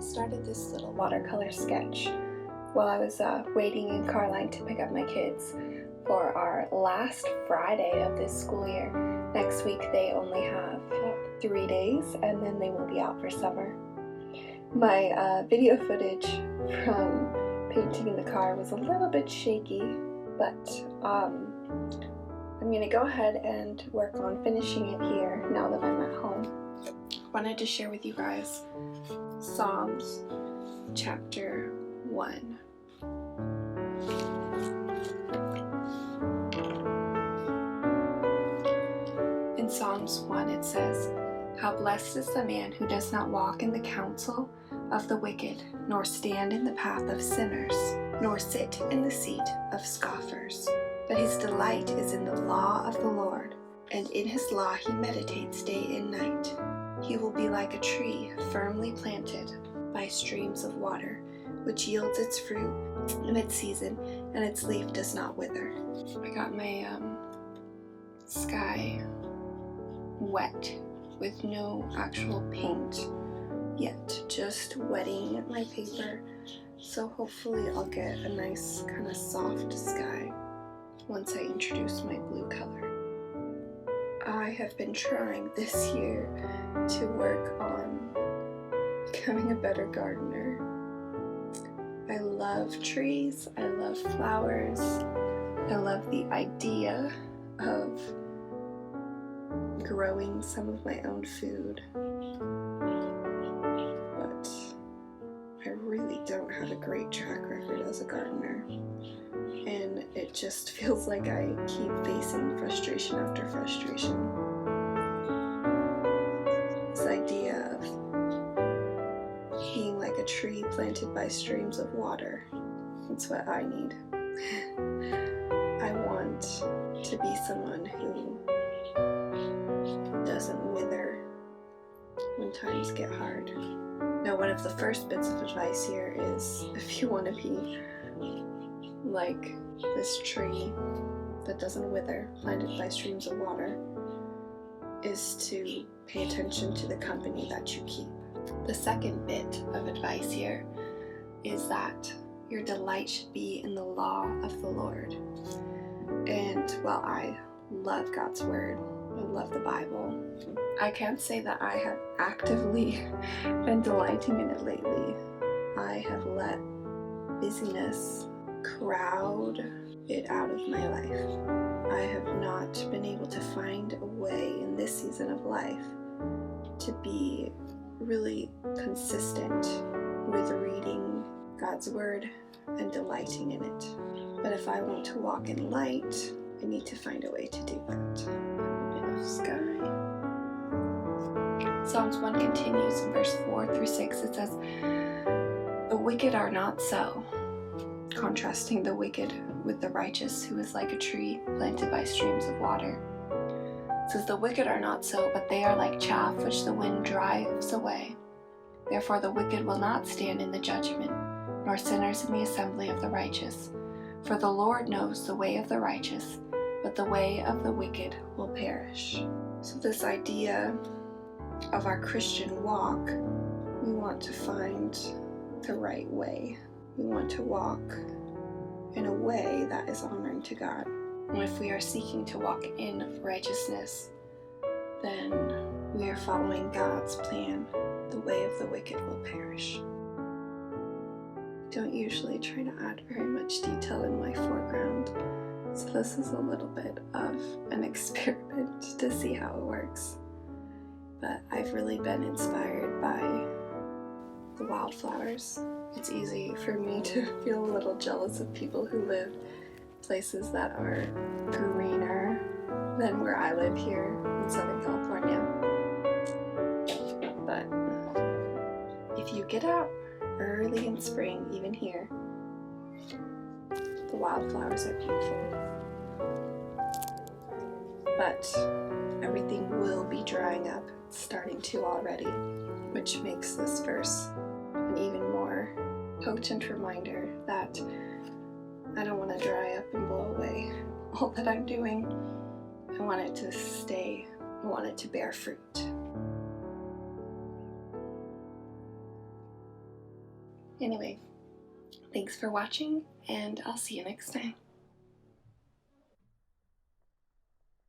started this little watercolor sketch while I was waiting in Carline to pick up my kids for our last Friday of this school year. Next week they only have 3 days and then they will be out for summer. My video footage from painting in the car was a little bit shaky, but I'm going to go ahead and work on finishing it here now that I'm at home. I wanted to share with you guys Psalms chapter 1. In Psalms 1 it says, "How blessed is the man who does not walk in the counsel of the wicked, nor stand in the path of sinners, nor sit in the seat of scoffers. But his delight is in the law of the Lord, and in his law he meditates day and night. He will be like a tree firmly planted by streams of water, which yields its fruit in its season, and its leaf does not wither." I got my sky wet with no actual paint yet, just wetting my paper, so hopefully I'll get a nice kind of soft sky once I introduce my blue color. I have been trying this year to work on becoming a better gardener. I love trees, I love flowers, I love the idea of growing some of my own food, but I really don't have a great track record as a gardener, and it just feels like I keep facing frustration after frustration. This idea of being like a tree planted by streams of water, that's what I need. I want to be someone who doesn't wither when times get hard. Now, one of the first bits of advice here is, if you want to be like this tree that doesn't wither, planted by streams of water, is to pay attention to the company that you keep. The second bit of advice here is that your delight should be in the law of the Lord. And while I love God's Word, I love the Bible, I can't say that I have actively been delighting in it lately. I have let busyness crowd it out of my life. I have not been able to find a way in this season of life to be really consistent with reading God's Word and delighting in it. But if I want to walk in light, I need to find a way to do that. A bit of sky. Psalms 1 continues in verse 4 through 6. It says, "The wicked are not so," contrasting the wicked with the righteous, who is like a tree planted by streams of water. It says, "The wicked are not so, but they are like chaff which the wind drives away. Therefore the wicked will not stand in the judgment, nor sinners in the assembly of the righteous. For the Lord knows the way of the righteous, but the way of the wicked will perish." So this idea of our Christian walk, we want to find the right way. We want to walk in a way that is honoring to God. And if we are seeking to walk in righteousness, then we are following God's plan. The way of the wicked will perish. I don't usually try to add very much detail in my foreground, so this is a little bit of an experiment to see how it works. But I've really been inspired by the wildflowers. It's easy for me to feel a little jealous of people who live places that are greener than where I live here in Southern California. But if you get out early in spring, even here, the wildflowers are beautiful. But everything will be drying up, it's starting to already, which makes this verse an even more potent reminder that I don't want to dry up and blow away all that I'm doing. I want it to stay, I want it to bear fruit. Anyway, thanks for watching, and I'll see you next time.